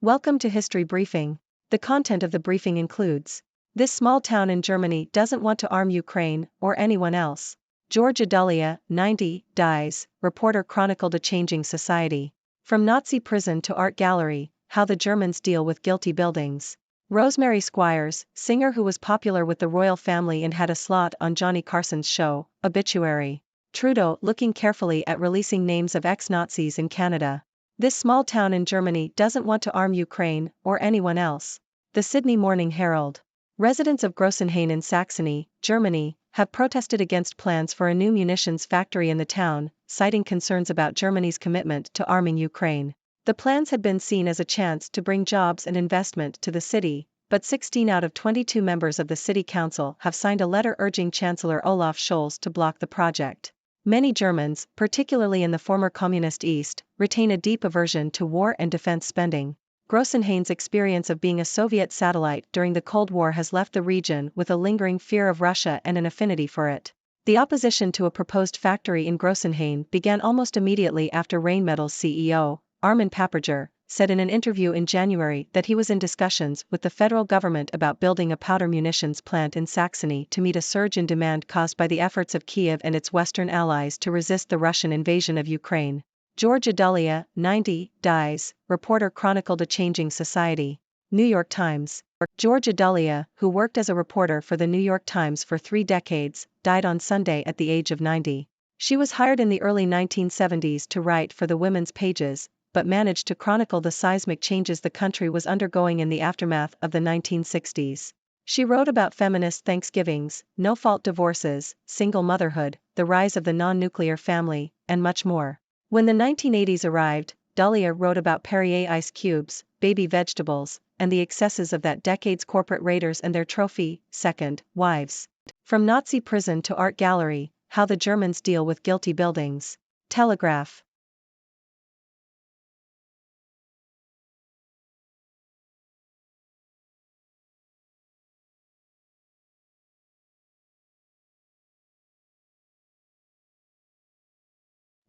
Welcome to History Briefing. The content of the briefing includes: this small town in Germany doesn't want to arm Ukraine or anyone else. Georgia Dullea, 90, dies, reporter chronicled a changing society. From Nazi prison to art gallery, how the Germans deal with guilty buildings. Rosemary Squires, singer who was popular with the royal family and had a slot on Johnny Carson's show, obituary. Trudeau looking carefully at releasing names of ex-Nazis in Canada. This small town in Germany doesn't want to arm Ukraine or anyone else. The Sydney Morning Herald. Residents of Grossenhain in Saxony, Germany, have protested against plans for a new munitions factory in the town, citing concerns about Germany's commitment to arming Ukraine. The plans had been seen as a chance to bring jobs and investment to the city, but 16 out of 22 members of the city council have signed a letter urging Chancellor Olaf Scholz to block the project. Many Germans, particularly in the former communist East, retain a deep aversion to war and defense spending. Grossenhain's experience of being a Soviet satellite during the Cold War has left the region with a lingering fear of Russia and an affinity for it. The opposition to a proposed factory in Grossenhain began almost immediately after Rheinmetall's CEO, Armin Paperger, said in an interview in January that he was in discussions with the federal government about building a powder munitions plant in Saxony to meet a surge in demand caused by the efforts of Kiev and its Western allies to resist the Russian invasion of Ukraine. Georgia Dullea, 90, dies, reporter chronicled a changing society. New York Times. Georgia Dullea, who worked as a reporter for the New York Times for 3 decades, died on Sunday at the age of 90. She was hired in the early 1970s to write for the Women's Pages, but managed to chronicle the seismic changes the country was undergoing in the aftermath of the 1960s. She wrote about feminist Thanksgivings, no-fault divorces, single motherhood, the rise of the non-nuclear family, and much more. When the 1980s arrived, Dullea wrote about Perrier ice cubes, baby vegetables, and the excesses of that decade's corporate raiders and their trophy, second, wives. From Nazi prison to art gallery, how the Germans deal with guilty buildings. Telegraph.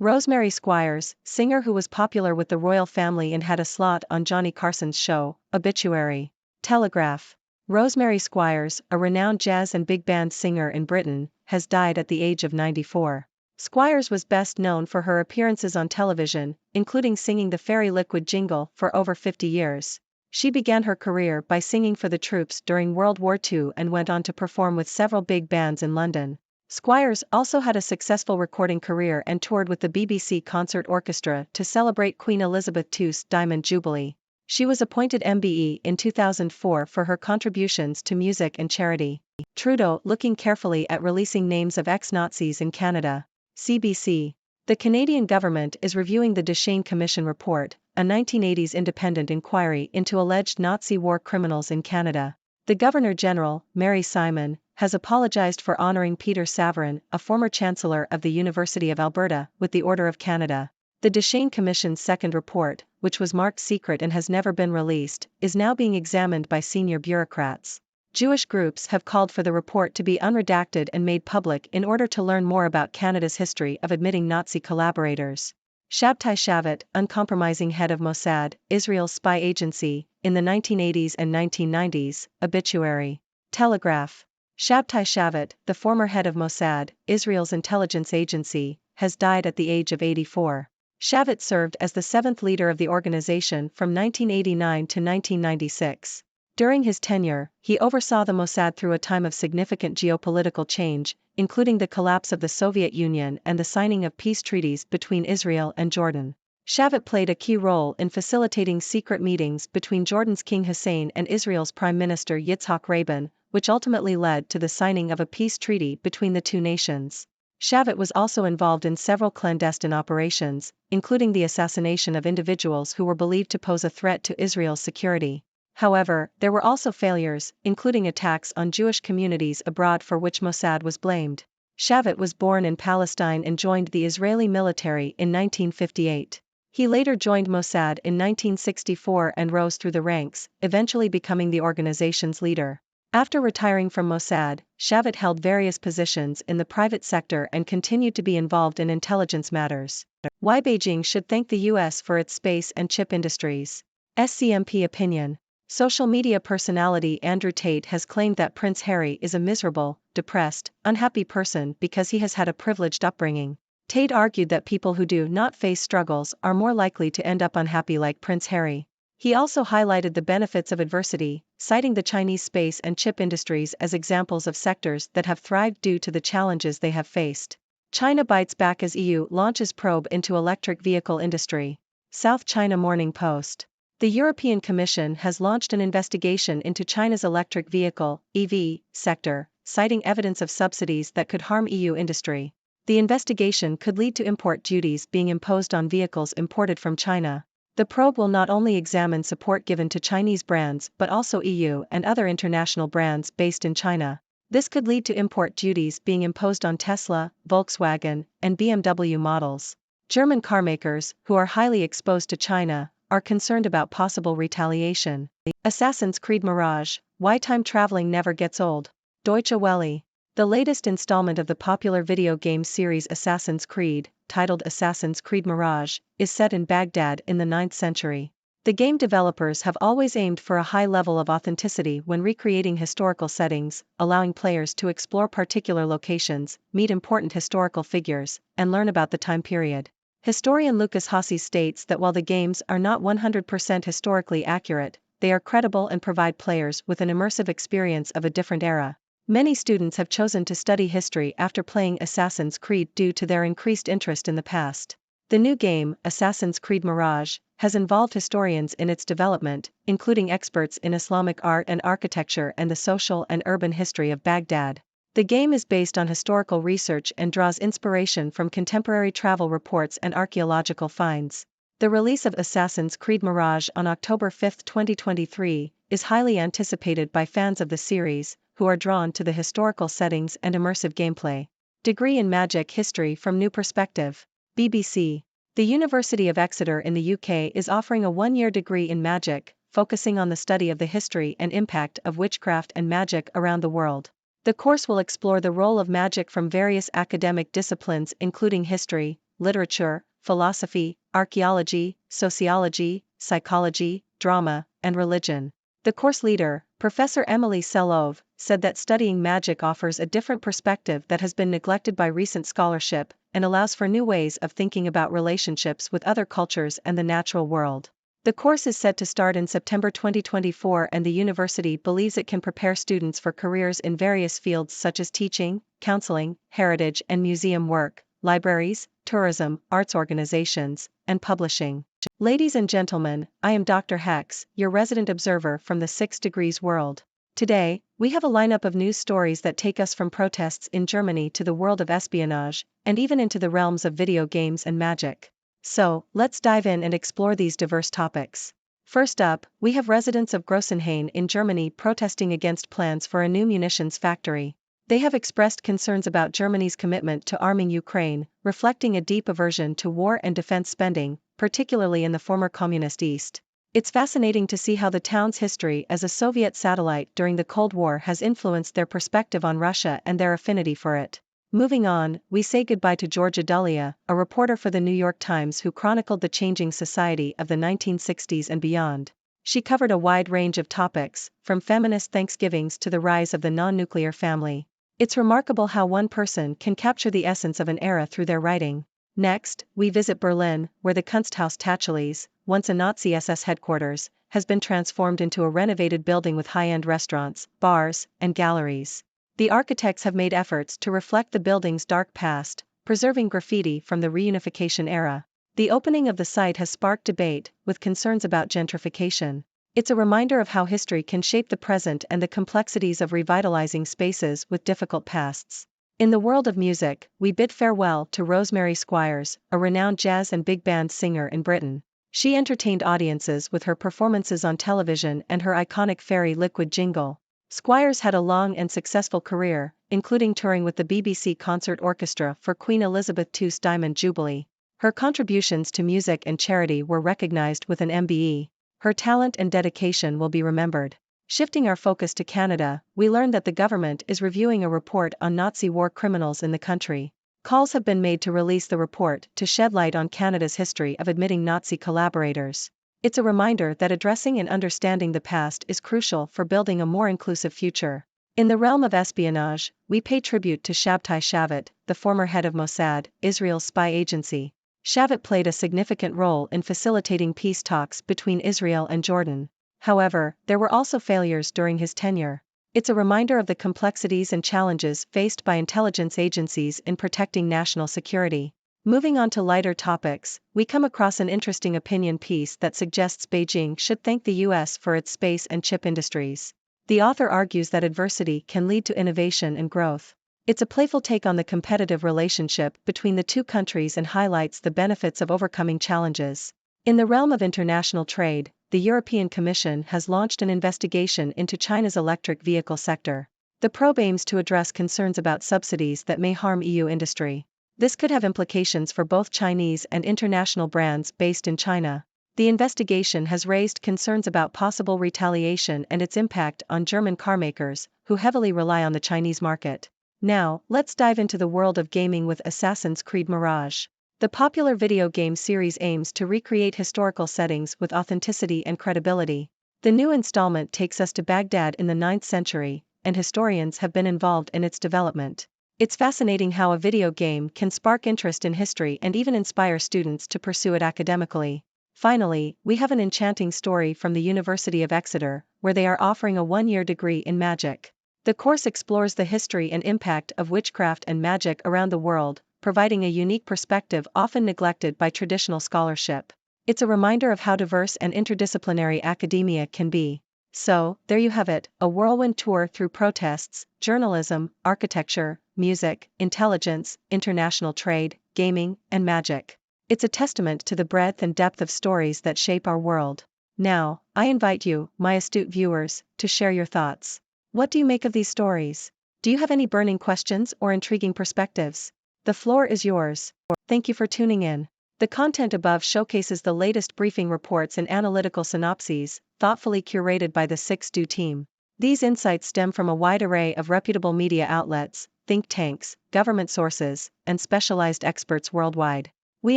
Rosemary Squires, singer who was popular with the royal family and had a slot on Johnny Carson's show, obituary. Telegraph. Rosemary Squires, a renowned jazz and big band singer in Britain, has died at the age of 94. Squires was best known for her appearances on television, including singing the Fairy Liquid jingle for over 50 years. She began her career by singing for the troops during World War II and went on to perform with several big bands in London. Squires also had a successful recording career and toured with the BBC Concert Orchestra to celebrate Queen Elizabeth II's Diamond Jubilee. She was appointed MBE in 2004 for her contributions to music and charity. Trudeau looking carefully at releasing names of ex-Nazis in Canada. CBC. The Canadian government is reviewing the Duchesne Commission report, a 1980s independent inquiry into alleged Nazi war criminals in Canada. The Governor-General, Mary Simon, has apologized for honoring Peter Savarin, a former Chancellor of the University of Alberta, with the Order of Canada. The Duchesne Commission's second report, which was marked secret and has never been released, is now being examined by senior bureaucrats. Jewish groups have called for the report to be unredacted and made public in order to learn more about Canada's history of admitting Nazi collaborators. Shabtai Shavat, uncompromising head of Mossad, Israel's spy agency, in the 1980s and 1990s, obituary. Telegraph. Shabtai Shavat, the former head of Mossad, Israel's intelligence agency, has died at the age of 84. Shavat served as the 7th leader of the organization from 1989 to 1996. During his tenure, he oversaw the Mossad through a time of significant geopolitical change, including the collapse of the Soviet Union and the signing of peace treaties between Israel and Jordan. Shavat played a key role in facilitating secret meetings between Jordan's King Hussein and Israel's Prime Minister Yitzhak Rabin, which ultimately led to the signing of a peace treaty between the two nations. Shavat was also involved in several clandestine operations, including the assassination of individuals who were believed to pose a threat to Israel's security. However, there were also failures, including attacks on Jewish communities abroad for which Mossad was blamed. Shavat was born in Palestine and joined the Israeli military in 1958. He later joined Mossad in 1964 and rose through the ranks, eventually becoming the organization's leader. After retiring from Mossad, Shavat held various positions in the private sector and continued to be involved in intelligence matters. Why Beijing should thank the US for its space and chip industries. SCMP opinion. Social media personality Andrew Tate has claimed that Prince Harry is a miserable, depressed, unhappy person because he has had a privileged upbringing. Tate argued that people who do not face struggles are more likely to end up unhappy like Prince Harry. He also highlighted the benefits of adversity, citing the Chinese space and chip industries as examples of sectors that have thrived due to the challenges they have faced. China bites back as EU launches probe into electric vehicle industry. South China Morning Post. The European Commission has launched an investigation into China's electric vehicle (EV) sector, citing evidence of subsidies that could harm EU industry. The investigation could lead to import duties being imposed on vehicles imported from China. The probe will not only examine support given to Chinese brands but also EU and other international brands based in China. This could lead to import duties being imposed on Tesla, Volkswagen, and BMW models. German carmakers, who are highly exposed to China, are concerned about possible retaliation. Assassin's Creed Mirage, Why Time Traveling Never Gets Old. Deutsche Welle. The latest installment of the popular video game series Assassin's Creed, titled Assassin's Creed Mirage, is set in Baghdad in the 9th century. The game developers have always aimed for a high level of authenticity when recreating historical settings, allowing players to explore particular locations, meet important historical figures, and learn about the time period. Historian Lucas Hossie states that while the games are not 100% historically accurate, they are credible and provide players with an immersive experience of a different era. Many students have chosen to study history after playing Assassin's Creed due to their increased interest in the past. The new game, Assassin's Creed Mirage, has involved historians in its development, including experts in Islamic art and architecture and the social and urban history of Baghdad. The game is based on historical research and draws inspiration from contemporary travel reports and archaeological finds. The release of Assassin's Creed Mirage on October 5, 2023, is highly anticipated by fans of the series, who are drawn to the historical settings and immersive gameplay. Degree in Magic History from New Perspective. BBC. The University of Exeter in the UK is offering a one-year degree in magic, focusing on the study of the history and impact of witchcraft and magic around the world. The course will explore the role of magic from various academic disciplines including history, literature, philosophy, archaeology, sociology, psychology, drama, and religion. The course leader, Professor Emily Selove, said that studying magic offers a different perspective that has been neglected by recent scholarship, and allows for new ways of thinking about relationships with other cultures and the natural world. The course is set to start in September 2024 and the university believes it can prepare students for careers in various fields such as teaching, counseling, heritage and museum work, libraries, tourism, arts organizations, and publishing. Ladies and gentlemen, I am Dr. Hex, your resident observer from the 6 Degrees world. Today, we have a lineup of news stories that take us from protests in Germany to the world of espionage, and even into the realms of video games and magic. So, let's dive in and explore these diverse topics. First up, we have residents of Grossenhain in Germany protesting against plans for a new munitions factory. They have expressed concerns about Germany's commitment to arming Ukraine, reflecting a deep aversion to war and defense spending, particularly in the former communist East. It's fascinating to see how the town's history as a Soviet satellite during the Cold War has influenced their perspective on Russia and their affinity for it. Moving on, we say goodbye to Georgia Dullea, a reporter for the New York Times who chronicled the changing society of the 1960s and beyond. She covered a wide range of topics, from feminist Thanksgivings to the rise of the non-nuclear family. It's remarkable how one person can capture the essence of an era through their writing. Next, we visit Berlin, where the Kunsthaus Tacheles, once a Nazi SS headquarters, has been transformed into a renovated building with high-end restaurants, bars, and galleries. The architects have made efforts to reflect the building's dark past, preserving graffiti from the reunification era. The opening of the site has sparked debate, with concerns about gentrification. It's a reminder of how history can shape the present and the complexities of revitalizing spaces with difficult pasts. In the world of music, we bid farewell to Rosemary Squires, a renowned jazz and big band singer in Britain. She entertained audiences with her performances on television and her iconic Fairy Liquid jingle. Squires had a long and successful career, including touring with the BBC Concert Orchestra for Queen Elizabeth II's Diamond Jubilee. Her contributions to music and charity were recognized with an MBE. Her talent and dedication will be remembered. Shifting our focus to Canada, we learn that the government is reviewing a report on Nazi war criminals in the country. Calls have been made to release the report to shed light on Canada's history of admitting Nazi collaborators. It's a reminder that addressing and understanding the past is crucial for building a more inclusive future. In the realm of espionage, we pay tribute to Shabtai Shavit, the former head of Mossad, Israel's spy agency. Shavit played a significant role in facilitating peace talks between Israel and Jordan. However, there were also failures during his tenure. It's a reminder of the complexities and challenges faced by intelligence agencies in protecting national security. Moving on to lighter topics, we come across an interesting opinion piece that suggests Beijing should thank the US for its space and chip industries. The author argues that adversity can lead to innovation and growth. It's a playful take on the competitive relationship between the two countries and highlights the benefits of overcoming challenges. In the realm of international trade, the European Commission has launched an investigation into China's electric vehicle sector. The probe aims to address concerns about subsidies that may harm EU industry. This could have implications for both Chinese and international brands based in China. The investigation has raised concerns about possible retaliation and its impact on German carmakers, who heavily rely on the Chinese market. Now, let's dive into the world of gaming with Assassin's Creed Mirage. The popular video game series aims to recreate historical settings with authenticity and credibility. The new installment takes us to Baghdad in the 9th century, and historians have been involved in its development. It's fascinating how a video game can spark interest in history and even inspire students to pursue it academically. Finally, we have an enchanting story from the University of Exeter, where they are offering a one-year degree in magic. The course explores the history and impact of witchcraft and magic around the world, providing a unique perspective often neglected by traditional scholarship. It's a reminder of how diverse and interdisciplinary academia can be. So, there you have it, a whirlwind tour through protests, journalism, architecture, music, intelligence, international trade, gaming, and magic. It's a testament to the breadth and depth of stories that shape our world. Now, I invite you, my astute viewers, to share your thoughts. What do you make of these stories? Do you have any burning questions or intriguing perspectives? The floor is yours. Thank you for tuning in. The content above showcases the latest briefing reports and analytical synopses, thoughtfully curated by the 6Do team. These insights stem from a wide array of reputable media outlets, think tanks, government sources, and specialized experts worldwide. We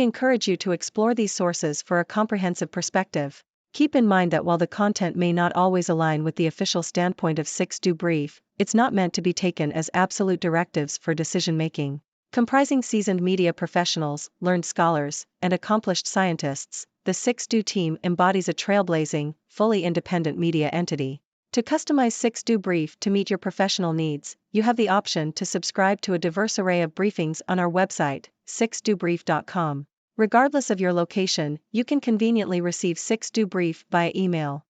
encourage you to explore these sources for a comprehensive perspective. Keep in mind that while the content may not always align with the official standpoint of 6Do Brief, it's not meant to be taken as absolute directives for decision-making. Comprising seasoned media professionals, learned scholars, and accomplished scientists, the 6Do team embodies a trailblazing, fully independent media entity. To customize 6Do Brief to meet your professional needs, you have the option to subscribe to a diverse array of briefings on our website, 6dobrief.com. Regardless of your location, you can conveniently receive 6Do Brief via email.